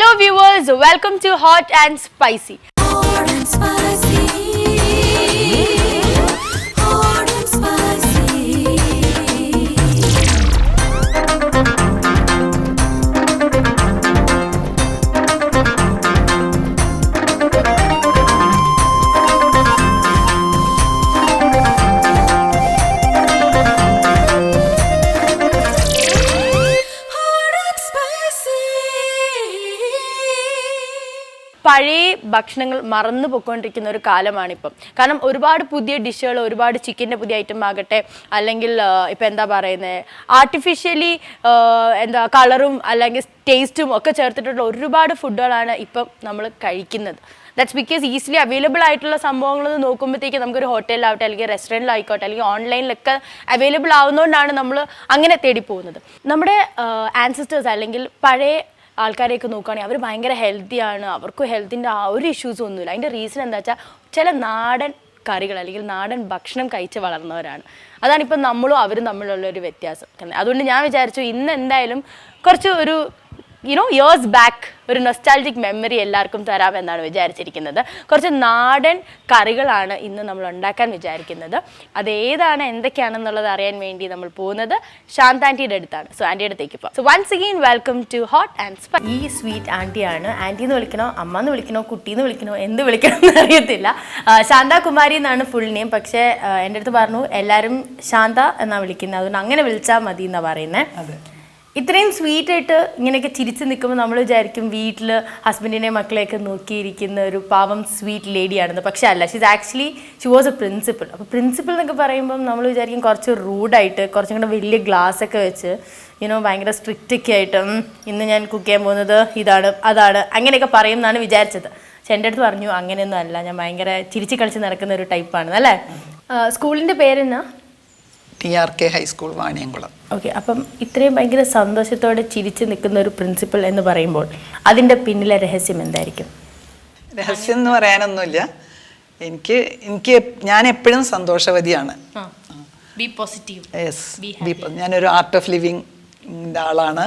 Hello viewers, welcome to Hot and Spicy. Hot and spicy. Hot and spicy. പഴയ ഭക്ഷണങ്ങൾ മറന്നു പോയിക്കൊണ്ടിരിക്കുന്ന ഒരു കാലമാണിപ്പം. കാരണം ഒരുപാട് പുതിയ ഡിഷുകൾ, ഒരുപാട് ചിക്കൻ്റെ പുതിയ ഐറ്റം ആകട്ടെ, അല്ലെങ്കിൽ ഇപ്പം എന്താ പറയുന്നത്, ആർട്ടിഫിഷ്യലി എന്താ കളറും അല്ലെങ്കിൽ ടേസ്റ്റും ഒക്കെ ചേർത്തിട്ടുള്ള ഒരുപാട് ഫുഡുകളാണ് ഇപ്പം നമ്മൾ കഴിക്കുന്നത്. ദാറ്റ്സ് ബിക്കോസ് ഈസിലി അവൈലബിൾ ആയിട്ടുള്ള സംഭവങ്ങളൊന്ന് നോക്കുമ്പോഴത്തേക്ക് നമുക്കൊരു ഹോട്ടലിലാവട്ടെ, അല്ലെങ്കിൽ റെസ്റ്റോറൻറ്റിലായിക്കോട്ടെ, അല്ലെങ്കിൽ ഓൺലൈനിലൊക്കെ അവൈലബിൾ ആവുന്നതുകൊണ്ടാണ് നമ്മൾ അങ്ങനെ തേടി പോകുന്നത്. നമ്മുടെ ആൻസിസ്റ്റേഴ്സ് അല്ലെങ്കിൽ പഴയ ആൾക്കാരെയൊക്കെ നോക്കുകയാണെങ്കിൽ അവർ ഭയങ്കര ഹെൽത്തിയാണ്, അവർക്കും ഹെൽത്തിൻ്റെ ആ ഒരു ഇഷ്യൂസും ഒന്നുമില്ല. അതിൻ്റെ റീസൺ എന്താ വെച്ചാൽ ചില നാടൻ കറികൾ അല്ലെങ്കിൽ നാടൻ ഭക്ഷണം കഴിച്ച് വളർന്നവരാണ്. അതാണിപ്പം നമ്മളും അവരും തമ്മിലുള്ളൊരു വ്യത്യാസം. അതുകൊണ്ട് ഞാൻ വിചാരിച്ചു ഇന്ന് എന്തായാലും കുറച്ച് ഒരു ഇയേഴ്സ് ബാക്ക് ഒരു നൊസ്റ്റാൾജിക് മെമ്മറി എല്ലാവർക്കും തരാമെന്നാണ് വിചാരിച്ചിരിക്കുന്നത്. കുറച്ച് നാടൻ കറികളാണ് ഇന്ന് നമ്മൾ ഉണ്ടാക്കാൻ വിചാരിക്കുന്നത്. അതേതാണ്, എന്തൊക്കെയാണെന്നുള്ളത് അറിയാൻ വേണ്ടി നമ്മൾ പോകുന്നത് ശാന്ത ആൻറ്റിയുടെ അടുത്താണ്. സോ ആൻറ്റിയുടെ അടുത്തേക്ക് പോകാം. So once again welcome to hot and spicy. ഈ സ്വീറ്റ് ആൻറ്റിയാണ്. ആൻറ്റി എന്ന് വിളിക്കണോ, അമ്മ എന്ന് വിളിക്കണോ, കുട്ടി എന്ന് വിളിക്കണോ, എന്ത് വിളിക്കണം എന്ന് അറിയത്തില്ല. ശാന്ത കുമാരി എന്നാണ് ഫുൾ നെയിം. പക്ഷേ എൻ്റെ അടുത്ത് പറഞ്ഞു എല്ലാവരും ശാന്ത എന്നാണ് വിളിക്കുന്നത്, അതുകൊണ്ട് അങ്ങനെ വിളിച്ചാൽ മതി എന്നാണ് പറയുന്നത്. ഇത്രയും സ്വീറ്റായിട്ട് ഇങ്ങനെയൊക്കെ ചിരിച്ച് നിൽക്കുമ്പോൾ നമ്മൾ വിചാരിക്കും വീട്ടിൽ ഹസ്ബൻഡിനെയും മക്കളെയൊക്കെ നോക്കിയിരിക്കുന്ന ഒരു പാവം സ്വീറ്റ് ലേഡിയാണെന്ന്. പക്ഷേ അല്ല, ഷി വാസ് എ പ്രിൻസിപ്പൾ. അപ്പോൾ പ്രിൻസിപ്പൾ എന്നൊക്കെ പറയുമ്പം നമ്മൾ വിചാരിക്കും കുറച്ച് റൂഡായിട്ട്, കുറച്ചും കൂടെ വലിയ ഗ്ലാസ്സൊക്കെ വെച്ച് ഭയങ്കര സ്ട്രിക്റ്റൊക്കെ ആയിട്ട് ഇന്ന് ഞാൻ കുക്ക് ചെയ്യാൻ പോകുന്നത് ഇതാണ് അതാണ് അങ്ങനെയൊക്കെ പറയും എന്നാണ് വിചാരിച്ചത്. പക്ഷെ എൻ്റെ അടുത്ത് പറഞ്ഞു അങ്ങനെയൊന്നും അല്ല, ഞാൻ ഭയങ്കര ചിരിച്ച് കളിച്ച് നടക്കുന്ന ഒരു ടൈപ്പാണ് അല്ലേ. സ്കൂളിൻ്റെ പേരെന്നാ? TRK high school Vaniyamkulam. ഓക്കെ. അപ്പം ഇത്രയും ഭയങ്കര സന്തോഷത്തോടെ ചിരിച്ച് നിൽക്കുന്ന ഒരു പ്രിൻസിപ്പൽ എന്ന് പറയുമ്പോൾ അതിൻ്റെ പിന്നിലെ രഹസ്യം എന്തായിരിക്കും? രഹസ്യം എന്ന് പറയാനൊന്നുമില്ല. ഞാൻ എപ്പോഴും സന്തോഷവതിയാണ്. ഞാനൊരു ആർട്ട് ഓഫ് ലിവിങ് ആളാണ്.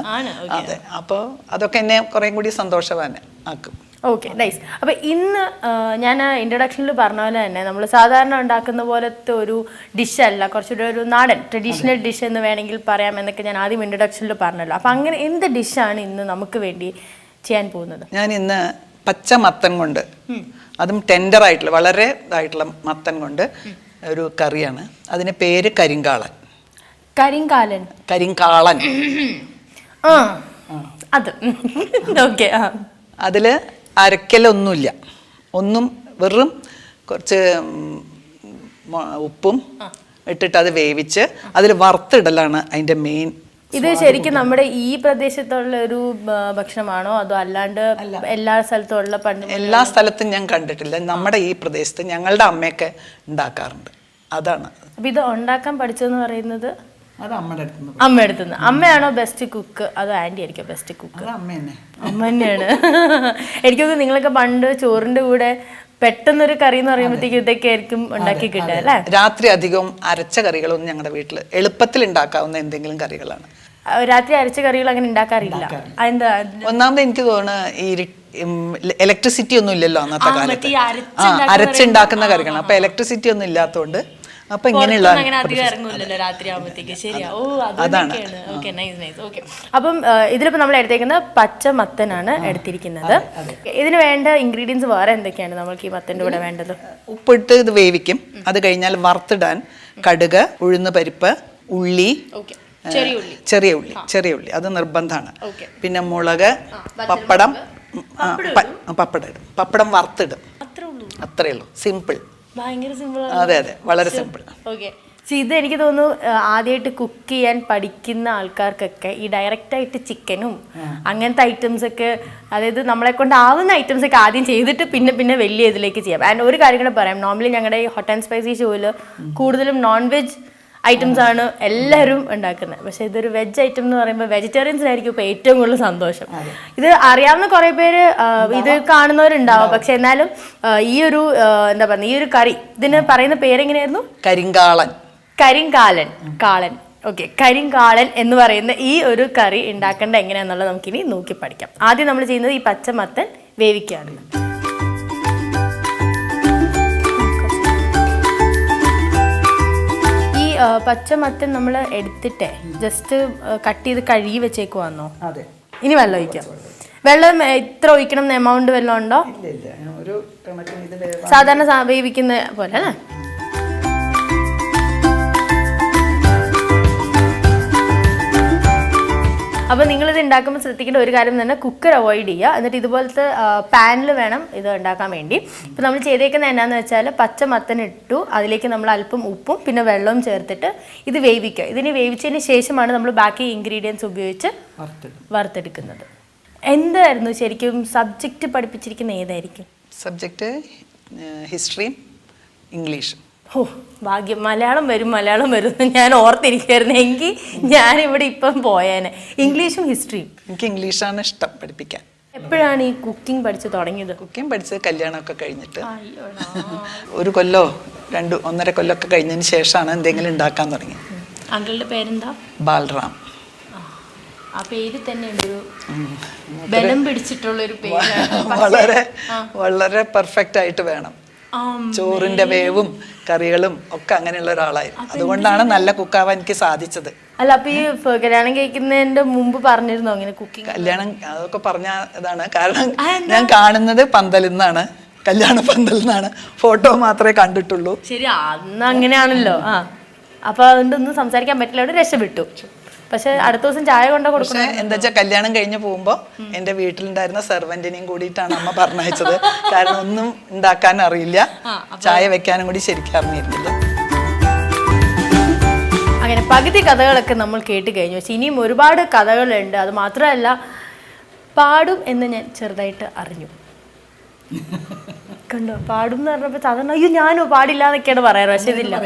അതെ, അപ്പോൾ അതൊക്കെ എന്നെ കുറേ കൂടി സന്തോഷവാൻ ആക്കും. Okay, nice. അപ്പോൾ ഇന്ന് ഞാൻ ഇൻട്രൊഡക്ഷനിൽ പറഞ്ഞ പോലെ തന്നെ നമ്മൾ സാധാരണ ഉണ്ടാക്കുന്ന പോലത്തെ ഒരു ഡിഷല്ല, കുറച്ചുകൂടെ ഒരു നാടൻ ട്രഡീഷണൽ ഡിഷ് എന്ന് വേണമെങ്കിൽ പറയാം എന്നൊക്കെ ഞാൻ ആദ്യം ഇൻട്രൊഡക്ഷനിൽ പറഞ്ഞല്ലോ. അപ്പോൾ അങ്ങനെ എന്ത് ഡിഷാണ് ഇന്ന് നമുക്ക് വേണ്ടി ചെയ്യാൻ പോകുന്നത്? ഞാൻ ഇന്ന് പച്ച മത്തൻ കൊണ്ട്, അതും ടെൻഡർ ആയിട്ടുള്ള വളരെ ഇതായിട്ടുള്ള മത്തൻ കൊണ്ട് ഒരു കറിയാണ്. അതിന് പേര് കരിങ്കാളൻ. കരിങ്കാളൻ അത് ഓക്കെ. അതിൽ അരക്കലൊന്നുമില്ല, ഒന്നും വെറും കുറച്ച് ഉപ്പും ഇട്ടിട്ട് അത് വേവിച്ച് അതിൽ വറുത്തിടലാണ് അതിൻ്റെ മെയിൻ. ഇത് ശരിക്കും നമ്മുടെ ഈ പ്രദേശത്തുള്ള ഒരു ഭക്ഷണമാണോ അതോ അല്ലാണ്ട് എല്ലാ സ്ഥലത്തും ഉള്ള? എല്ലാ സ്ഥലത്തും ഞാൻ കണ്ടിട്ടില്ല. നമ്മുടെ ഈ പ്രദേശത്ത് ഞങ്ങളുടെ അമ്മയൊക്കെ ഉണ്ടാക്കാറുണ്ട്. അതാണ്. അപ്പം ഇത് ഉണ്ടാക്കാൻ പഠിച്ചതെന്ന് പറയുന്നത് അമ്മ അടുത്തുനിന്ന്. അമ്മയാണോ ബെസ്റ്റ് കുക്ക് അതോ ആൻറ്റി ആയിരിക്കും ബെസ്റ്റ് കുക്ക്? അമ്മ തന്നെയാണ്. എനിക്കൊക്കെ നിങ്ങളൊക്കെ പണ്ട് ചോറിന്റെ കൂടെ പെട്ടെന്നൊരു കറി എന്ന് പറയുമ്പോഴത്തേക്ക് ഇതൊക്കെ ആയിരിക്കും ഉണ്ടാക്കി കിട്ടുക അല്ലേ? രാത്രി അധികം അരച്ച കറികളൊന്നും ഞങ്ങളുടെ വീട്ടിൽ എളുപ്പത്തിൽ ഉണ്ടാക്കാവുന്ന എന്തെങ്കിലും കറികളാണ്. രാത്രി അരച്ച കറികൾ അങ്ങനെ ഉണ്ടാക്കാറില്ല. അതെന്താ? ഒന്നാമത് എനിക്ക് തോന്നുന്നു ഈ ഇലക്ട്രിസിറ്റി ഒന്നും ഇല്ലല്ലോ അന്നത്തെ കാലത്ത്. അരച്ചുണ്ടാക്കുന്ന കറികളാണ്. അപ്പൊ ഇലക്ട്രിസിറ്റി ഒന്നും ഇല്ലാത്തതുകൊണ്ട് അപ്പൊ ഇങ്ങനെയുള്ള അപ്പം ഇതിലിപ്പോ നമ്മൾ എടുത്തേക്കുന്നത് പച്ച മത്തനാണ് എടുത്തിരിക്കുന്നത്. ഇതിന് വേണ്ട ഇൻഗ്രീഡിയൻസ് വേറെ എന്തൊക്കെയാണ് നമ്മൾക്ക് ഈ മത്തന്റെ കൂടെ വേണ്ടത്? ഉപ്പിട്ട് ഇത് വേവിക്കും. അത് കഴിഞ്ഞാൽ വറുത്തിടാൻ കടുക്, ഉഴുന്ന് പരിപ്പ്, ഉള്ളി, ചെറിയ ഉള്ളി അത് നിർബന്ധമാണ്. പിന്നെ മുളക്, പപ്പടം ഇടും. പപ്പടം വറുത്തിടും. അത്രേ ഉള്ളൂ. സിമ്പിൾ. അതെ, വളരെ സിമ്പിൾ. ഓക്കെ. ഇത് എനിക്ക് തോന്നുന്നു ആദ്യമായിട്ട് കുക്ക് ചെയ്യാൻ പഠിക്കുന്ന ആൾക്കാർക്കൊക്കെ ഈ ഡയറക്റ്റായിട്ട് ചിക്കനും അങ്ങനത്തെ ഐറ്റംസ് ഒക്കെ, അതായത് നമ്മളെ കൊണ്ട് ആവുന്ന ഐറ്റംസ് ഒക്കെ ആദ്യം ചെയ്തിട്ട് പിന്നെ വലിയ ഇതിലേക്ക് ചെയ്യാം. ആൻഡ് ഒരു കാര്യം കൂടെ പറയാം, നോർമലി ഞങ്ങളുടെ ഈ ഹോട്ട് ആൻഡ് സ്പൈസി ഷോയിൽ കൂടുതലും നോൺ വെജ് ഐറ്റംസ് ആണ് എല്ലാവരും ഉണ്ടാക്കുന്നത്. പക്ഷെ ഇതൊരു വെജ് ഐറ്റം എന്ന് പറയുമ്പോൾ വെജിറ്റേറിയൻസിനായിരിക്കും ഇപ്പോൾ ഏറ്റവും കൂടുതൽ സന്തോഷം. ഇത് അറിയാവുന്ന കുറേ പേര് ഇത് കാണുന്നവരുണ്ടാവും. പക്ഷെ എന്നാലും ഈ ഒരു എന്താ പറയുക, ഈ ഒരു കറി ഇതിന് പറയുന്ന പേരെങ്ങനെയായിരുന്നു? കരിങ്കാളൻ. കാളൻ. ഓക്കെ, കരിങ്കാളൻ എന്ന് പറയുന്ന ഈ ഒരു കറി ഉണ്ടാക്കേണ്ട എങ്ങനെയാണെന്നുള്ളത് നമുക്കിനി നോക്കി പഠിക്കാം. ആദ്യം നമ്മൾ ചെയ്യുന്നത് ഈ പച്ചമത്തൻ വേവിക്കുകയാണ്. ഈ പച്ചമത്തൻ നമ്മൾ എടുത്തിട്ടേ ജസ്റ്റ് കട്ട് ചെയ്ത് കഴുകി വെച്ചേക്കുവാന്നോ? അതെ. ഇനി വെള്ളം ഒഴിക്കാം. വെള്ളം എത്ര ഒഴിക്കണം എന്ന് എമൗണ്ട് വല്ലതും ഉണ്ടോ? സാധാരണ വേവിക്കുന്ന പോലെ അല്ലേ? അപ്പോൾ നിങ്ങളിത് ഉണ്ടാക്കുമ്പോൾ ശ്രദ്ധിക്കേണ്ട ഒരു കാര്യം തന്നെ കുക്കർ അവോയ്ഡ് ചെയ്യുക. എന്നിട്ട് ഇതുപോലത്തെ പാനിൽ വേണം ഇത് ഉണ്ടാക്കാൻ വേണ്ടി. ഇപ്പോൾ നമ്മൾ ചെയ്തേക്കുന്നത് എന്നാന്ന് വെച്ചാൽ പച്ചമത്തൻ ഇട്ടു, അതിലേക്ക് നമ്മൾ അല്പം ഉപ്പും പിന്നെ വെള്ളവും ചേർത്തിട്ട് ഇത് വേവിക്കുക. ഇതിന് വേവിച്ചതിന് ശേഷമാണ് നമ്മൾ ബാക്കി ഇൻഗ്രീഡിയൻസ് ഉപയോഗിച്ച് വറുത്തെടുക്കുന്നത്. എന്തായിരുന്നു ശരിക്കും സബ്ജക്റ്റ് പഠിപ്പിച്ചിരിക്കുന്ന? ഏതായിരിക്കും സബ്ജക്റ്റ്? ഹിസ്റ്ററിയും ഇംഗ്ലീഷും. ഓ ഭാഗ്യം, മലയാളം വരും ഞാൻ ഓർത്തിരിക്കുമായിരുന്നു. എങ്കിൽ ഞാനിവിടെ ഇപ്പം പോയേനെ. ഇംഗ്ലീഷും ഹിസ്റ്ററിയും. എനിക്ക് ഇംഗ്ലീഷാണ് ഇഷ്ടം പഠിപ്പിക്കാൻ. എപ്പോഴാണ് ഈ കുക്കിംഗ് പഠിച്ച് തുടങ്ങിയത്? കുക്കിംഗ് പഠിച്ചത് കല്യാണമൊക്കെ കഴിഞ്ഞിട്ട് ഒരു കൊല്ലോ 1.5 കൊല്ലമൊക്കെ കഴിഞ്ഞതിന് ശേഷമാണ് എന്തെങ്കിലും ഉണ്ടാക്കാൻ തുടങ്ങിയത്. അങ്കിളുടെ പേരെന്താ? ബാലറാം. ആ പേര് തന്നെ ഒരു ബലം പിടിച്ചിട്ടുള്ള ഒരു പേര്. വളരെ പെർഫെക്റ്റ് ആയിട്ട് വേണം. ചോറിന്റെ വേവും കറികളും ഒക്കെ അങ്ങനെയുള്ള ഒരാളായിരുന്നു. അതുകൊണ്ടാണ് നല്ല കുക്കാവാൻ എനിക്ക് സാധിച്ചത്. അല്ല, അപ്പൊ ഈ കല്യാണം കഴിക്കുന്നതിന്റെ മുമ്പ് പറഞ്ഞിരുന്നോ അങ്ങനെ കുക്കിംഗ്? കല്യാണം അതൊക്കെ പറഞ്ഞ ഇതാണ്. കാരണം ഞാൻ കാണുന്നത് പന്തലിൽ നിന്നാണ്, കല്യാണ പന്തലിൽ നിന്നാണ്. ഫോട്ടോ മാത്രമേ കണ്ടിട്ടുള്ളൂ. ശരി, അന്ന് അങ്ങനെയാണല്ലോ. അപ്പൊ അതുകൊണ്ടൊന്നും സംസാരിക്കാൻ പറ്റില്ല, അവിടെ രക്ഷപ്പെട്ടു. പക്ഷെ അടുത്ത ദിവസം ചായ കൊണ്ട കൊടുക്കണം. എന്താ വെച്ചാൽ കല്യാണം കഴിഞ്ഞ് പോകുമ്പോൾ എൻ്റെ വീട്ടിലുണ്ടായിരുന്ന സെർവന്റിനെയും കൂടിയിട്ടാണ് അമ്മ പറഞ്ഞയച്ചത്. കാരണം ഒന്നും ഉണ്ടാക്കാൻ അറിയില്ല, ചായ വെക്കാനും കൂടി ശരിക്കും അറിഞ്ഞിരുന്നില്ല. അങ്ങനെ പകുതി കഥകളൊക്കെ നമ്മൾ കേട്ട് കഴിഞ്ഞു. പക്ഷെ ഇനിയും ഒരുപാട് കഥകളുണ്ട്. അത് മാത്രമല്ല പാടും എന്ന് ഞാൻ ചെറുതായിട്ട് അറിഞ്ഞു. കണ്ടോ, പാടും എന്ന് പറഞ്ഞപ്പോൾ സാധാരണ അയ്യോ ഞാനോ പാടില്ല എന്നൊക്കെയാണ് പറയാറ്. പക്ഷെ ഇതില്ല,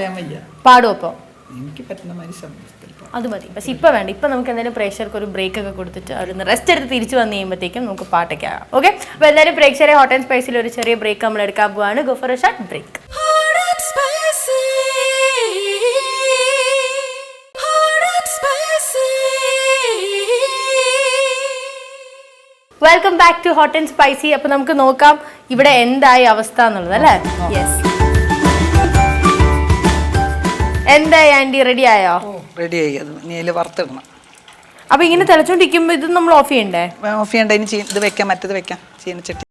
പാടും. അപ്പോൾ എനിക്ക് പറ്റുന്ന മാതിരി അത് മതി. പക്ഷെ ഇപ്പം വേണ്ട. ഇപ്പം നമുക്ക് എന്തായാലും പ്രേക്ഷകർക്ക് ഒരു ബ്രേക്ക് ഒക്കെ കൊടുത്തിട്ട് അവരൊന്ന് റെസ്റ്റ് എടുത്ത് തിരിച്ചു വന്നു കഴിയുമ്പോഴത്തേക്കും നമുക്ക് പാട്ടൊക്കെ ആകാം. ഓക്കെ, അപ്പോൾ എല്ലാവരും പ്രേക്ഷകരെ ഹോട്ട് ആൻഡ് സ്പൈസിൽ ഒരു ചെറിയ ബ്രേക്ക് നമ്മൾ എടുക്കാൻ പോവാണ്. Go for a short break. Hot and spicy. Hot and spicy. Welcome back to hot and spicy. അപ്പോൾ നമുക്ക് നോക്കാം ഇവിടെ എന്തായി അവസ്ഥ എന്നുള്ളത് അല്ലേ? യെസ്, എന്തായി ആൻറ്റി? റെഡി ആയോ? റെഡി ആയി. അത് നീല് വറുത്തിടണം. അപ്പൊ ഇങ്ങനെ തിളച്ചോണ്ടിരിക്കുമ്പോ ഇത് നമ്മൾ ഓഫ് ചെയ്യണ്ടേ? ഓഫ് ചെയ്യണ്ട. ഇനി ഇത് വെക്കാം, മറ്റേത് വെക്കാം. ചീനച്ചട്ടി.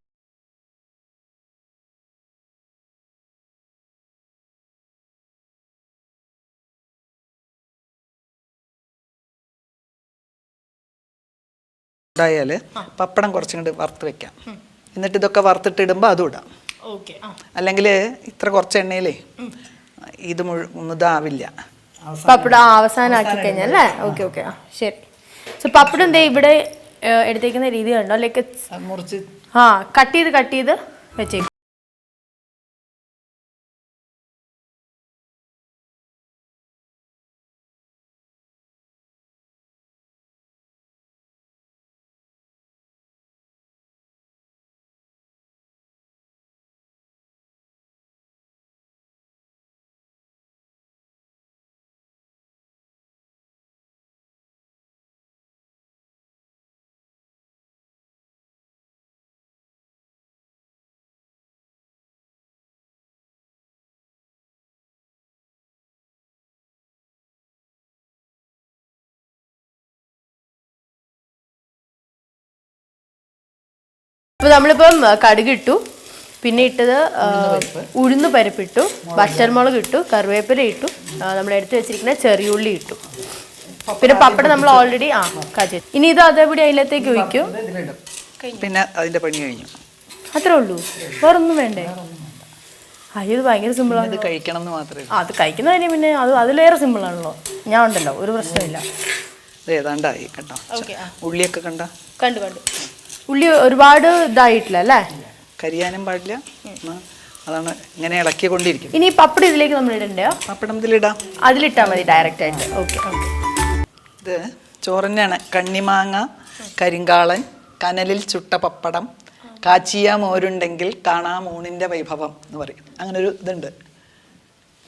ഉണ്ടായാല് പപ്പടം കുറച്ചും കൂടി വറുത്ത് വെക്കാം. എന്നിട്ട് ഇതൊക്കെ വറുത്തിട്ടിടുമ്പോൾ അതും ഇടാം. അല്ലെങ്കിൽ ഇത്ര കുറച്ച് എണ്ണയിലേ ഇത് ഇതാവില്ല. പപ്പടം അവസാനം ആക്കി കഴിഞ്ഞാൽ അല്ലേ? ഓക്കെ ഓക്കെ, ശരി. സോ പപ്പടം എന്തേ ഇവിടെ എടുത്തേക്കുന്ന രീതി കണ്ടോ? ലൈക്ക് മുറിച്ച് കട്ട് ചെയ്ത് വെച്ചേക്കും. അപ്പോൾ നമ്മളിപ്പം കടുക് ഇട്ടു, പിന്നെ ഇട്ടത് ഉഴുന്ന് പരിപ്പിട്ടു, വറ്റൽമുളക് ഇട്ടു, കറിവേപ്പില ഇട്ടു, നമ്മൾ എടുത്ത് വെച്ചിരിക്കുന്ന ചെറിയുള്ളി ഇട്ടു, പിന്നെ പപ്പടം നമ്മൾ ഓൾറെഡി കാച്ചി. ഇനി ഇത് അതേപടി അതിലത്തേക്ക് ഒഴിക്കും. പിന്നെ അതിന്റെ പണി കഴിഞ്ഞു. അത്രേ ഉള്ളൂ, വേറൊന്നും വേണ്ടേ? അയ്യോ, ഇത് ഭയങ്കര സിമ്പിളാണ്. ഇത് കഴിക്കണം എന്ന് മാത്രമേ. അത് കഴിക്കുന്നതിന് പിന്നെ അതിലേറെ സിമ്പിളാണല്ലോ. ഞാൻ ഉണ്ടല്ലോ, ഒരു പ്രശ്നമില്ല. ഇത് ഏതാണ്ടായി കേട്ടോ. ഉള്ളിയൊക്കെ കണ്ടു. ഉള്ളി ഒരുപാട് ഇതായിട്ടില്ല അല്ലേ? കരിയാനും പാടില്ല. അതാണ് ഇങ്ങനെ ഇളക്കിക്കൊണ്ടിരിക്കും. ഇനി പപ്പടം ഇതിലേക്ക് നമ്മൾ ഇടണ്ടോ? പപ്പടം ഇതിലിടാം. അതിലിട്ടാൽ മതി ഡയറക്റ്റ് ആയിട്ട്. ഓക്കെ. ഇത് ചോറ് തന്നെയാണ്. കണ്ണിമാങ്ങ, കരിങ്കാളൻ, കനലിൽ ചുട്ട പപ്പടം, കാച്ചിയ മോരുണ്ടെങ്കിൽ കാണാം ഊണിന്റെ വൈഭവം എന്ന് പറയും. അങ്ങനെ ഒരു ഇതുണ്ട്.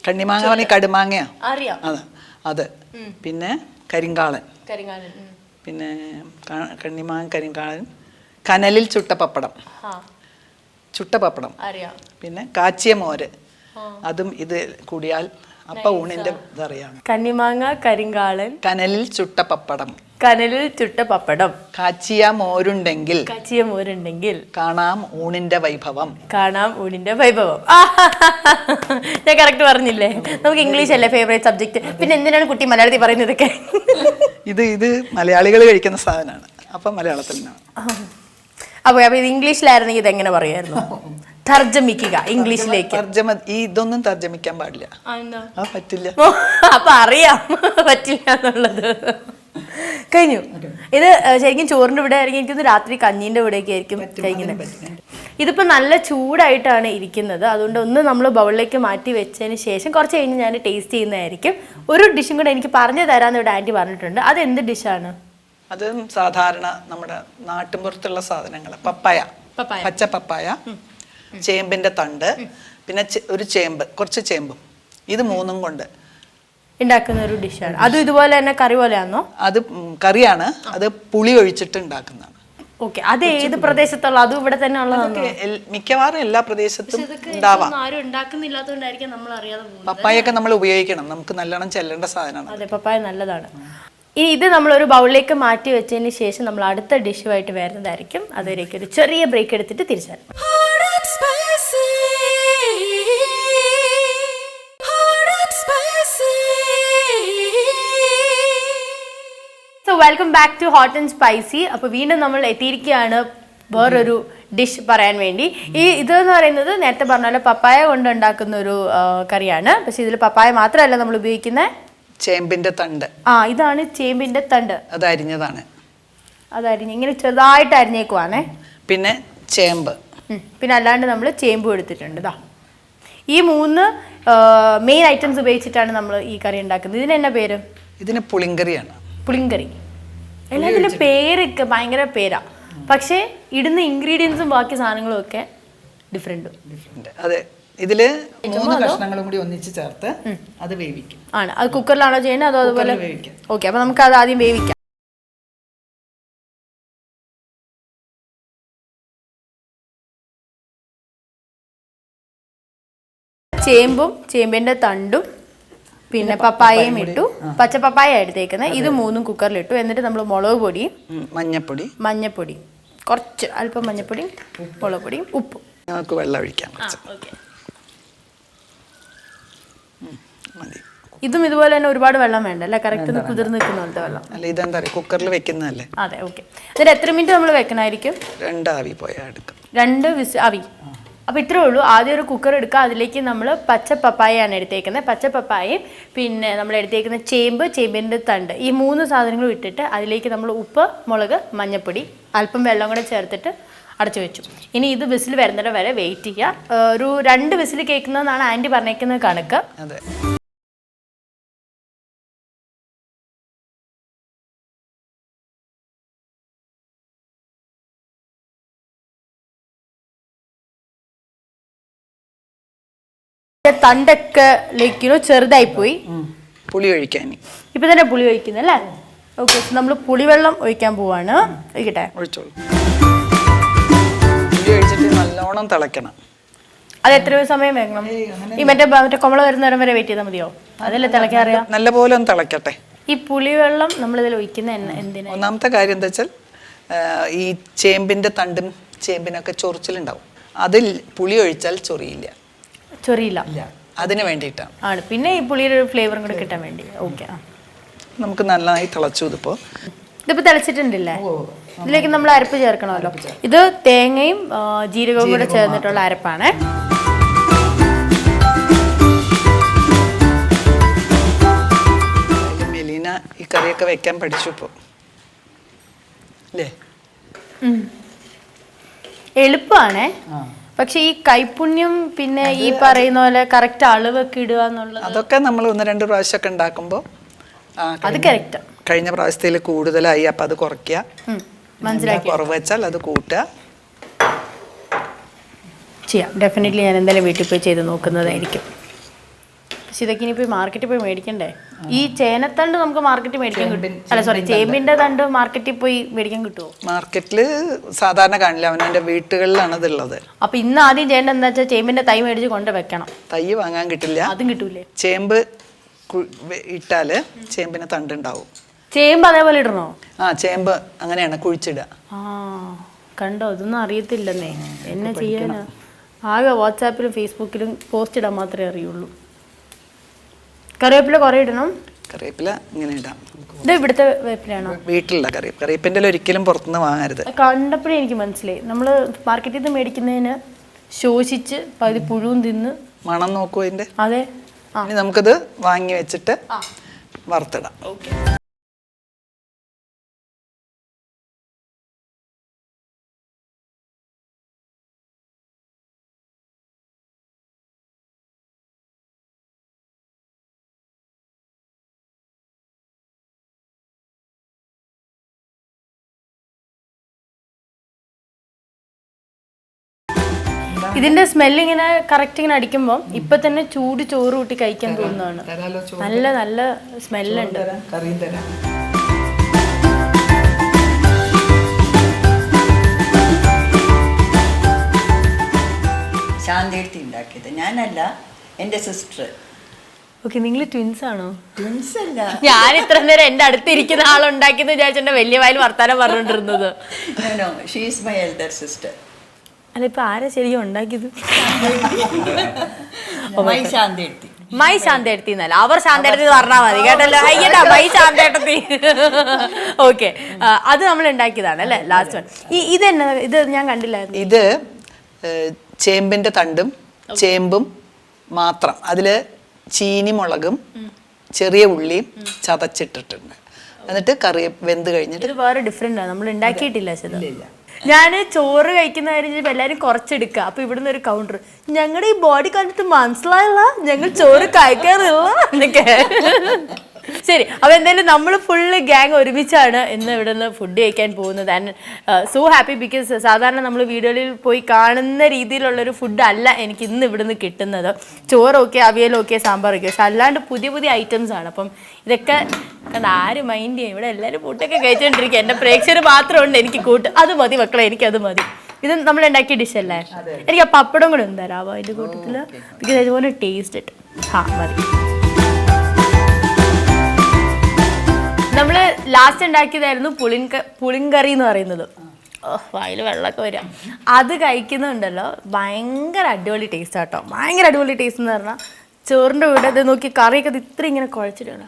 കണ്ണിമാങ്ങ പറഞ്ഞ കടുമാങ്ങയാ. അറിയാം. അതെ. അത്, പിന്നെ കരിങ്കാളൻ, കരിങ്ങാലൻ. പിന്നെ കണ്ണിമാങ്ങ കരിങ്കാളൻ, കനലിൽ ചുട്ട പപ്പടം, ചുട്ട പപ്പടം, അറിയാം. പിന്നെ കാച്ചിയ മോര്, അതും ഇത് കൂടിയാൽ അപ്പ ഊണിന്റെ ഇതറിയാം. കണ്ണിമാങ്ങ കരിങ്കാളൻ, കനലിൽ ചുട്ട പപ്പടം, കനലിൽ ചുട്ട പപ്പടം, കാച്ചിയ മോരുണ്ടെങ്കിൽ, കാച്ചിയ മോരുണ്ടെങ്കിൽ കാണാം ഊണിന്റെ വൈഭവം, കാണാം ഊണിന്റെ വൈഭവം. ഞാൻ കറക്റ്റ് പറഞ്ഞില്ലേ? നമുക്ക് ഇംഗ്ലീഷ് അല്ലേ ഫേവറേറ്റ് സബ്ജക്ട്, പിന്നെ എന്തിനാണ് കുട്ടി മലയാളത്തിൽ പറയുന്നതൊക്കെ? ഇത് മലയാളികൾ കഴിക്കുന്ന സാധനമാണ്, അപ്പൊ മലയാളത്തിൽ നിന്നാണ്. അപ്പൊ ഇത് ഇംഗ്ലീഷിലായിരുന്നെങ്കിൽ ഇതെങ്ങനെ പറയായിരുന്നു? തർജ്ജമിക്കുക ഇംഗ്ലീഷിലേക്ക്. ഇതൊന്നും തർജ്ജമിക്കാൻ പാടില്ല, പറ്റില്ല. അപ്പൊ അറിയാം പറ്റില്ല എന്നുള്ളത്. കഴിഞ്ഞു. ഇത് ശരിക്കും ചോറിന്റെ ഇവിടെ ആയിരിക്കും, എനിക്കൊന്ന് രാത്രി കഞ്ഞീന്റെ ഇവിടെയൊക്കെ ആയിരിക്കും കഴിക്കുന്നത്. ഇതിപ്പോ നല്ല ചൂടായിട്ടാണ് ഇരിക്കുന്നത്, അതുകൊണ്ട് ഒന്ന് നമ്മൾ ബൗളിലേക്ക് മാറ്റി വെച്ചതിന് ശേഷം കുറച്ച് കഴിഞ്ഞ് ഞാൻ ടേസ്റ്റ് ചെയ്യുന്നതായിരിക്കും. ഒരു ഡിഷും കൂടെ എനിക്ക് പറഞ്ഞു തരാമെന്ന് ഇവിടെ ആൻറ്റി പറഞ്ഞിട്ടുണ്ട്. അത് എന്ത് ഡിഷാണ്? അത് സാധാരണ നമ്മുടെ നാട്ടിൻപുറത്തുള്ള സാധനങ്ങൾ, പപ്പായ, പച്ച പപ്പായ, ചേമ്പിന്റെ തണ്ട്, പിന്നെ ഒരു ചേമ്പ്, കുറച്ച് ചേമ്പും, ഇത് മൂന്നും കൊണ്ട് ഉണ്ടാക്കുന്ന ഒരു ഡിഷാണ്. അതും ഇതുപോലെ തന്നെ കറി പോലെയാണോ? അത് കറിയാണ്, അത് പുളി ഒഴിച്ചിട്ട് ഉണ്ടാക്കുന്നതാണ്. ഓക്കെ. അത് ഏത് പ്രദേശത്തുള്ള? അതും ഇവിടെ തന്നെ ഉള്ളതാണ്? മിക്കവാറും എല്ലാ പ്രദേശത്തും ഉണ്ടാവാം. ആരും ഉണ്ടാക്കുന്നില്ലാത്തതുകൊണ്ടായിരിക്കും നമ്മൾ അറിയാതെ പോകുന്നത്. പപ്പായൊക്കെ നമ്മൾ ഉപയോഗിക്കണം, നമുക്ക് നല്ലോണം ചെല്ലേണ്ട സാധനമാണ്. അതെ, പപ്പായ നല്ലതാണ്. ഇനി ഇത് നമ്മളൊരു ബൗളിലേക്ക് മാറ്റി വെച്ചതിന് ശേഷം നമ്മൾ അടുത്ത ഡിഷുമായിട്ട് വരുന്നതായിരിക്കും. അതുവരേക്ക് ഒരു ചെറിയ ബ്രേക്ക് എടുത്തിട്ട് തിരിച്ചു വരാം. Hot and spicy. Hot and spicy. So welcome back to hot and spicy. അപ്പോൾ വീണ്ടും നമ്മൾ എത്തിയിരിക്കുകയാണ് വേറൊരു ഡിഷ് പറയാൻ വേണ്ടി. ഇതെന്ന് പറയുന്നത് നേരത്തെ പറഞ്ഞ പോലെ പപ്പായ കൊണ്ട് ഉണ്ടാക്കുന്ന ഒരു കറിയാണ്. പക്ഷെ ഇതിൽ പപ്പായ മാത്രമല്ല നമ്മൾ ഉപയോഗിക്കുന്നത്, ചേമ്പിന്റെ തണ്ട്. ഇതാണ് ചേമ്പിന്റെ തണ്ട്. അത് അരിഞ്ഞതാണ്, അതരിഞ്ഞ് ഇങ്ങനെ ചെറുതായിട്ട് അരിഞ്ഞേക്കുവാണേ. പിന്നെ ചേമ്പ്, പിന്നെ അല്ലാണ്ട് നമ്മൾ ചേമ്പും എടുത്തിട്ടുണ്ട്. ഇതാ ഈ 3 മെയിൻ ഐറ്റംസ് ഉപയോഗിച്ചിട്ടാണ് നമ്മൾ ഈ കറി ഉണ്ടാക്കുന്നത്. ഇതിന് എന്നാ പേര്? ഇതിന് പുളിങ്കറിയാണ്. പുളിങ്കറി. എല്ലാത്തിൻ്റെ പേരൊക്കെ ഭയങ്കര പേരാ, പക്ഷേ ഇടുന്ന ഇൻഗ്രീഡിയൻസും ബാക്കി സാധനങ്ങളും ഒക്കെ ഡിഫറെന്റ്. അതെ, ഇതില് 3 കഷ്ണങ്ങളും കൂടി ഒന്നിച്ച് ചേർത്ത് അത് വേവിക്കും. ആണ്. അത് കുക്കറിലാണോ ചെയ്യുന്നത് അതോ അതുപോലെ? ഓക്കെ, അപ്പൊ നമുക്ക് അത് ആദ്യം വേവിക്കാം. ചേമ്പും ചേമ്പിന്റെ തണ്ടും പിന്നെ പപ്പായയും ഇട്ടു. പച്ച പപ്പായ എടുത്തേക്കുന്നത്. ഇത് 3 കുക്കറിലിട്ടു. എന്നിട്ട് നമ്മൾ മുളക് പൊടിയും മഞ്ഞപ്പൊടി, കുറച്ച് അല്പം മഞ്ഞപ്പൊടി, മുളക് പൊടിയും, ഉപ്പും. നമുക്ക് വെള്ളം ഒഴിക്കാം. ഇതും ഇതുപോലെ തന്നെ ഒരുപാട് വെള്ളം വേണ്ട അല്ലേ? കറക്റ്റ് കുതിർന്ന് നിൽക്കുന്ന പോലത്തെ വെള്ളം. അല്ല, ഇതെന്താ കുക്കറിൽ വെക്കുന്നതല്ലേ? അതെ, ഓക്കെ. എന്നിട്ട് എത്ര മിനിറ്റ് നമ്മൾ വെക്കണമായിരിക്കും? 2 ആവി പോയാൽ എടുക്കും. 2 ആവി. അപ്പോൾ ഇത്രേ ഉള്ളൂ. ആദ്യം ഒരു കുക്കർ എടുക്കുക. അതിലേക്ക് നമ്മൾ പച്ച പപ്പായയാണ് എടുത്തേക്കുന്നത്. പച്ച പപ്പായയും പിന്നെ നമ്മൾ എടുത്തേക്കുന്ന ചേമ്പിൻ്റെ തണ്ട്, ഈ 3 സാധനങ്ങളും ഇട്ടിട്ട് അതിലേക്ക് നമ്മൾ ഉപ്പ്, മുളക്, മഞ്ഞൾപ്പൊടി, അല്പം വെള്ളം കൂടെ ചേർത്തിട്ട് അടച്ചു വെച്ചു. ഇനി ഇത് വിസിൽ വരുന്നിടം വരെ വെയിറ്റ് ചെയ്യുക. ഒരു 2 വിസിൽ കേൾക്കുന്നതെന്നാണ് ആൻറ്റി പറഞ്ഞേക്കുന്നത് കണക്ക്. അതെ. തണ്ടൊക്കെ ചെറുതായി പോയി. പുളി ഒഴിക്കാൻ ഇപ്പൊ തന്നെ പുളി ഒഴിക്കുന്നല്ലേ? ഓക്കെ, നമ്മൾ പുളിവെള്ളം ഒഴിക്കാൻ പോവാണ്. ഒഴിക്കട്ടെ? ഒഴിച്ചോളൂ. പുളി ഒഴിച്ചിട്ട് നല്ലോണം തിളയ്ക്കണം. അത് എത്ര സമയം വെക്കണം? ഈ മറ്റേ കൊമള വരുന്ന നേരം വരെ വെയിറ്റ് ചെയ്താൽ മതിയോ? അതല്ലേ തിളയ്ക്കാൻ അറിയാം. നല്ലപോലെ ഒന്ന് തിളയ്ക്കട്ടെ. ഈ പുളിവെള്ളം നമ്മളിതിൽ ഒഴിക്കുന്ന എന്തിനാ? ഒന്നാമത്തെ കാര്യം എന്താ വെച്ചാൽ ഈ ചേമ്പിന്റെ തണ്ടും ചേമ്പിനൊക്കെ ചൊറിച്ചിലുണ്ടാവും. അതിൽ പുളി ഒഴിച്ചാൽ ചൊറിയില്ല. അതിന് വേണ്ടിയിട്ടാണ്. ആണ്. പിന്നെ ഈ പുളിയുടെ ഒരു ഫ്ലേവറും കൂടെ കിട്ടാൻ വേണ്ടി. ഓക്കെ, നമുക്ക് നന്നായി തിളച്ചു. ഇതിപ്പോ തിളച്ചിട്ടുണ്ടല്ലേ? ഇതിലേക്ക് നമ്മൾ അരപ്പ് ചേർക്കണമല്ലോ. ഇത് തേങ്ങയും ജീരകവും കൂടെ ചേർന്നിട്ടുള്ള അരപ്പാണ്. മെലീന ഈ കറിയൊക്കെ വെക്കാൻ പഠിച്ചു ഇപ്പോ അല്ലേ? എളുപ്പമാണേ, പക്ഷെ ഈ കൈപുണ്യം പിന്നെ ഈ പറയുന്ന പോലെ കറക്റ്റ് അളവൊക്കെ ഇടുക എന്നുള്ളത്, അതൊക്കെ നമ്മൾ 1-2 പ്രാവശ്യമൊക്കെ ഉണ്ടാക്കുമ്പോൾ അത് കറക്റ്റ്. കഴിഞ്ഞ പ്രാവശ്യത്തിൽ കൂടുതലായി, അപ്പം അത് കുറയ്ക്കുക. മനസ്സിലാക്കി. കുറവ് വെച്ചാൽ അത് കൂട്ടുക. ചെയ്യാം. ഡെഫിനറ്റ്ലി ഞാൻ എന്തായാലും വീട്ടിൽ പോയി ചെയ്ത് നോക്കുന്നതായിരിക്കും. പക്ഷെ ഇതൊക്കെ ഇനി പോയി മാർക്കറ്റിൽ പോയി മേടിക്കണ്ടേ? ഈ ചേനത്തണ്ട് നമുക്ക് മാർക്കറ്റിൽ മേടിക്കാൻ കിട്ടും, അല്ല സോറി ചേമ്പിന്റെ തണ്ട് മാർക്കറ്റിൽ പോയി മേടിക്കാൻ കിട്ടുമോ? മാർക്കറ്റിൽ സാധാരണ കാണില്ല, അവനവൻ്റെ വീട്ടുകളിലാണ് ഇതുള്ളത്. അപ്പൊ ഇന്ന് ആദ്യം ചെയ്യേണ്ടത് എന്താ വെച്ചാൽ ചേമ്പിന്റെ തൈ മേടിച്ച് കൊണ്ട് വെക്കണം. തൈ വാങ്ങാൻ കിട്ടില്ല, അതും കിട്ടൂലേ? ചേമ്പ് ഇട്ടാല് ചേമ്പിന് തണ്ടുണ്ടാവും. ചേമ്പ് അതേപോലെ ഇടണോ? ചേമ്പ് അങ്ങനെയാണ് കുഴിച്ചിടുക. കണ്ടോ, ഇതൊന്നും അറിയത്തില്ലെന്നേ. എന്നെ ചെയ്യാനാ? ആകെ വാട്സാപ്പിലും ഫേസ്ബുക്കിലും പോസ്റ്റ് ഇടാൻ മാത്രമേ അറിയുള്ളൂ. കറിവേപ്പില കുറെ ഇടണം. കറിവേപ്പില ഇങ്ങനെ ഇടാം. ഇത് ഇവിടുത്തെ വേപ്പിലാണോ? വീട്ടിലുള്ള കറിവേപ്പിൻ്റെ ഒരിക്കലും പുറത്തുനിന്ന് വാങ്ങരുത്. കണ്ടപ്പോഴേ എനിക്ക് മനസ്സിലായി, നമ്മള് മാർക്കറ്റിൽ നിന്ന് മേടിക്കുന്നതിന് ശോഷിച്ച് പകുതി പുഴുവും തിന്ന്. മണം നോക്കൂ അതിന്റെ. അതെ. ഇനി നമുക്കത് വാങ്ങി വെച്ചിട്ട് വറുത്തിടാം. ഇതിന്റെ സ്മെല്ല് ഇങ്ങനെ കറക്റ്റ് ഇങ്ങനെ അടിക്കുമ്പോൾ ഇപ്പൊ തന്നെ ചൂട് ചോറ് കൂട്ടി കഴിക്കാൻ തോന്നുന്നതാണ്. നല്ല നല്ല സ്മെല്ലുണ്ട്. ശാന്തേർത്തി ഉണ്ടാക്കിയത് ഞാനല്ല, എൻ്റെ സിസ്റ്റർ. ഓക്കെ, നിങ്ങൾ ട്വിൻസ് ആണോ? ട്വിൻസ് അല്ല, ഞാൻ ഇത്ര നേരം എന്റെ അടുത്തിരിക്കുന്ന ആളുണ്ടാക്കിയെന്ന് വിചാരിച്ചെന്റെ വലിയ വായിൽ വർത്താനം പറഞ്ഞോണ്ടിരുന്നത്. She is my elder sister. അല്ല, ഇപ്പൊ ആരാ ശരിക്കും ഉണ്ടാക്കിയത്? മൈ ശാന്തേർത്തി. മൈ ശാന്തേർത്തി എന്നല്ല, അവർ ശാന്തേർത്തി പറഞ്ഞാൽ മതി കേട്ടല്ലോ. അയ്യടാ, മൈ ശാന്തേർത്തി. ഓക്കെ, അത് നമ്മൾ ഉണ്ടാക്കിയതാണ് അല്ലേ ലാസ്റ്റ് വൺ. ഇതെന്നാ? ഇത് ഞാൻ കണ്ടില്ലായിരുന്നു. ഇത് ചേമ്പിന്റെ തണ്ടും ചേമ്പും മാത്രം, അതില് ചീനി മുളകും ചെറിയ ഉള്ളിയും ചതച്ചിട്ടിട്ടുണ്ട്. എന്നിട്ട് കറി വെന്ത് കഴിഞ്ഞിട്ട്. ഇത് വേറെ ഡിഫറെന്റ് ആണ്, നമ്മൾ ഉണ്ടാക്കിയിട്ടില്ല. ഞാൻ ചോറ് കഴിക്കുന്ന കാര്യം എല്ലാരും കുറച്ചെടുക്കുക. അപ്പൊ ഇവിടുന്ന് ഒരു കൗണ്ടർ, ഞങ്ങളുടെ ഈ ബോഡി കണ്ടിട്ട് മനസ്സിലായില്ല, ഞങ്ങൾ ചോറ് കഴിക്കാറില്ല എന്നൊക്കെ. ശരി, അപ്പൊ എന്തായാലും നമ്മൾ ഫുള്ള് ഗ്യാങ് ഒരുമിച്ചാണ് ഇന്ന് ഇവിടെ നിന്ന് ഫുഡ് കഴിക്കാൻ പോകുന്നത്. ആൻഡ് സോ ഹാപ്പി ബിക്കോസ് സാധാരണ നമ്മൾ വീഡിയോയിൽ പോയി കാണുന്ന രീതിയിലുള്ളൊരു ഫുഡ് അല്ല എനിക്ക് ഇന്ന് ഇവിടുന്ന് കിട്ടുന്നത്. ചോറൊക്കെ, അവിയലൊക്കെ, സാമ്പാറൊക്കെ, പക്ഷെ അല്ലാണ്ട് പുതിയ പുതിയ ഐറ്റംസ് ആണ്. അപ്പം ഇതൊക്കെ കണ്ട ആര് മൈൻഡ് ചെയ്യും? ഇവിടെ എല്ലാവരും ഫുഡൊക്കെ കഴിച്ചോണ്ടിരിക്കുക. എൻ്റെ പ്രേക്ഷകർ മാത്രമുണ്ട് എനിക്ക് കൂട്ട്. അത് മതി മക്കളെ, എനിക്കത് മതി. ഇത് നമ്മൾ ഉണ്ടാക്കിയ ഡിഷ് അല്ലേ? എനിക്ക് ആ പപ്പടം കൂടെ ഒന്ന് തരാമോ അതിൻ്റെ കൂട്ടത്തിൽ? ബിക്കോസ് അതുപോലെ ടേസ്റ്റ് ഇട്ട്. മതി. നമ്മൾ ലാസ്റ്റ് ഉണ്ടാക്കിയതായിരുന്നു പുളിങ്കറി എന്ന് പറയുന്നത്. വായിൽ വെള്ളമൊക്കെ വരാം. അത് കഴിക്കുന്നുണ്ടല്ലോ, ഭയങ്കര അടിപൊളി ടേസ്റ്റ് ആട്ടോ. ഭയങ്കര അടിപൊളി ടേസ്റ്റ് എന്ന് പറഞ്ഞാൽ ചോറിൻ്റെ കൂടെ ഇത് നോക്കി കറിയൊക്കെ ഇത് ഇത്ര ഇങ്ങനെ കുഴച്ചിട്ടാണ്.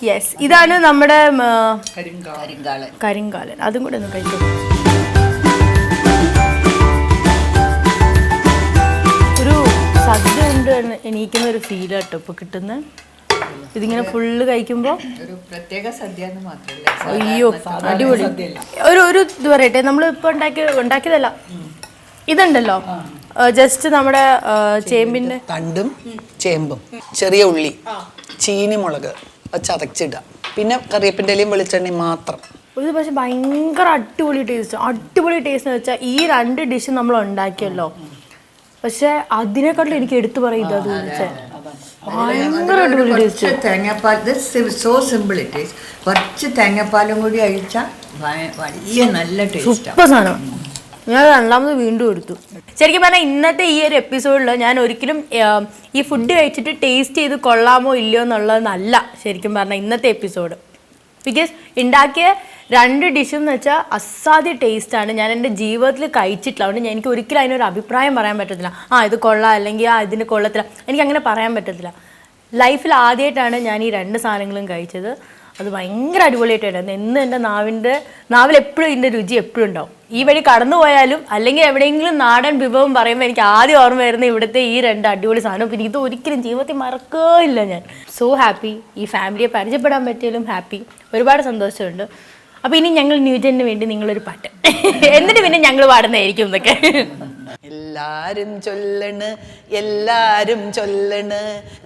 യെസ്, ഇതാണ് നമ്മുടെ കരിങ്കാലൻ. അതും കൂടെ ഒന്ന് കഴിക്കും. ഒരു സദ്യ കൊണ്ട് എണീക്കുന്ന ഒരു ഫീൽ കേട്ടോ ഇപ്പൊ കിട്ടുന്നത്. ഇതിങ്ങനെ ഫുള്ള് കഴിക്കുമ്പോ ഒരു പ്രത്യേക സദ്യ. അയ്യോ അടിപൊളി. ഒരു ഇത് പറയട്ടെ, നമ്മൾ ഇപ്പൊ ഉണ്ടാക്കിയതല്ല, ഇതുണ്ടല്ലോ ജസ്റ്റ് നമ്മുടെ ചേമ്പിന്റെ തണ്ടും ചേമ്പും ചെറിയ ഉള്ളി ചീനി മുളക് ചതച്ചിടുക, പിന്നെ കറിവേപ്പിൻ്റെ ഇലയും വെളിച്ചെണ്ണയും മാത്രം. ഇത് പക്ഷെ ഭയങ്കര അടിപൊളി ടേസ്റ്റ് എന്ന് വെച്ചാൽ ഈ രണ്ട് ഡിഷ് നമ്മൾ ഉണ്ടാക്കിയല്ലോ, പക്ഷെ അതിനെക്കാട്ടിലും എനിക്ക് എടുത്തു പറയും ഇത്. ഭയങ്കര അടിപൊളി ടേസ്റ്റ്. തേങ്ങാപ്പാൽ, സോ സിമ്പിൾ ഇറ്റ് ഈസ്. കുറച്ച് തേങ്ങാപ്പാലും കൂടി കഴിച്ചാൽ വലിയ നല്ല ടേസ്റ്റ്. സൂപ്പർ സാധനം. ഞാൻ രണ്ടാമത് വീണ്ടും എടുത്തു. ശരിക്കും പറഞ്ഞാൽ ഇന്നത്തെ ഈ ഒരു എപ്പിസോഡിൽ ഞാൻ ഒരിക്കലും ഈ ഫുഡ് കഴിച്ചിട്ട് ടേസ്റ്റ് ചെയ്ത് കൊള്ളാമോ ഇല്ലയോ എന്നുള്ളതെന്നല്ല ശരിക്കും പറഞ്ഞാൽ ഇന്നത്തെ എപ്പിസോഡ്. ബിക്കോസ് ഉണ്ടാക്കിയ രണ്ട് ഡിഷ് എന്ന് വെച്ചാൽ അസാധ്യ ടേസ്റ്റാണ്. ഞാൻ എൻ്റെ ജീവിതത്തിൽ കഴിച്ചിട്ടില്ല. അതുകൊണ്ട് എനിക്ക് ഒരിക്കലും അതിനൊരു അഭിപ്രായം പറയാൻ പറ്റത്തില്ല. ഇത് കൊള്ളാം അല്ലെങ്കിൽ ഇതിന് കൊള്ളത്തില്ല, എനിക്ക് അങ്ങനെ പറയാൻ പറ്റത്തില്ല. ലൈഫിൽ ആദ്യമായിട്ടാണ് ഞാൻ ഈ രണ്ട് സാധനങ്ങളും കഴിച്ചത്. അത് ഭയങ്കര അടിപൊളിയായിട്ടായിരുന്നു. എന്ന് എൻ്റെ നാവിൽ എപ്പോഴും ഇതിൻ്റെ രുചി എപ്പോഴും ഉണ്ടാവും. ഈ വഴി കടന്നു പോയാലും അല്ലെങ്കിൽ എവിടെയെങ്കിലും നാടൻ വിഭവം പറയുമ്പോൾ എനിക്ക് ആദ്യം ഓർമ്മ വരുന്ന ഇവിടുത്തെ ഈ രണ്ട് അടിപൊളി സാധനം. പിന്നെ ഇത് ഒരിക്കലും ജീവിതത്തിൽ മറക്കുകയില്ല ഞാൻ. So happy. ഈ ഫാമിലിയെ പരിചയപ്പെടാൻ പറ്റിയാലും ഹാപ്പി. ഒരുപാട് സന്തോഷമുണ്ട്. അപ്പോൾ ഇനി ഞങ്ങൾ ന്യൂജന് വേണ്ടി നിങ്ങളൊരു പാട്ട്, എന്നിട്ട് പിന്നെ ഞങ്ങൾ പാടുന്നതായിരിക്കും എന്നൊക്കെ. എല്ലാരും ചൊല്ലണ്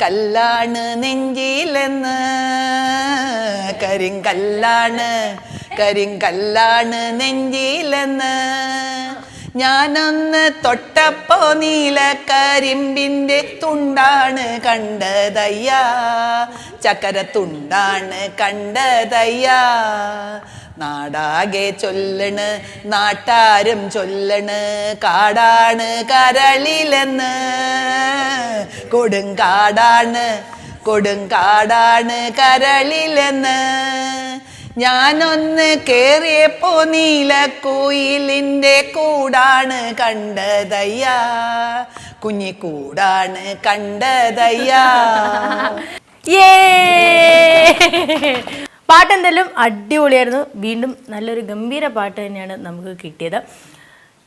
കല്ലാണ് നെഞ്ചിലെന്ന്, കരിങ്കല്ലാണ് നെഞ്ചിലെന്ന്, ഞാനൊന്ന് തൊട്ടപ്പോ നീലക്കരിമ്പിൻ്റെ തുണ്ടാണ് കണ്ടതയ്യാ, ചക്കര തുണ്ടാണ് കണ്ടതയ്യാ. നാടാകെ ചൊല്ലണ് നാട്ടാരും ചൊല്ലണ് കാടാണ് കരളിലെന്ന്, കൊടുങ്കാടാണ് കരളിലെന്ന്. ഞാനൊന്ന് കേറിയപ്പോ നീലക്കുയിലിൻ്റെ കൂടാണ് കണ്ടതയ്യാ, കുഞ്ഞിക്കൂടാണ് കണ്ടതയ്യാ. പാട്ട് എന്തായാലും അടിപൊളിയായിരുന്നു. വീണ്ടും നല്ലൊരു ഗംഭീര പാട്ട് തന്നെയാണ് നമുക്ക് കിട്ടിയത്.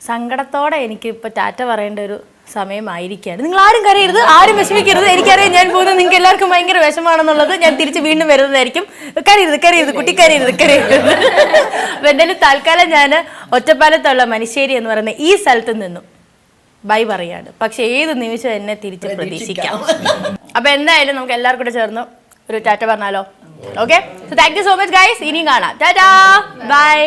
സങ്കടത്തോടെ എനിക്ക് ഇപ്പോൾ ടാറ്റ പറയേണ്ട ഒരു സമയമായിരിക്കുകയാണ്. നിങ്ങൾ ആരും കരയരുത്, ആരും വിഷമിക്കരുത്. എനിക്കറിയാം ഞാൻ പോകുന്നത് നിങ്ങൾക്ക് എല്ലാവർക്കും ഭയങ്കര വിഷമാണെന്നുള്ളത്. ഞാൻ തിരിച്ച് വീണ്ടും വരുന്നതായിരിക്കും. കരയരുത് കുട്ടി കരയരുത്. അപ്പം എന്തായാലും തൽക്കാലം ഞാൻ ഒറ്റപ്പാലത്തുള്ള മനുശ്ശേരി എന്ന് പറയുന്ന ഈ സ്ഥലത്ത് നിന്നും ബൈ പറയാണ്. പക്ഷെ ഏത് നിമിഷം എന്നെ തിരിച്ച് പ്രതീക്ഷിക്കാം. അപ്പൊ എന്തായാലും നമുക്ക് എല്ലാവർക്കും കൂടെ ചേർന്ന് ഒരു ടാറ്റ പറഞ്ഞാലോ? Okay, so thank you so much guys. ഇനിയും കാണാം. ടാറ്റാ, ബൈ.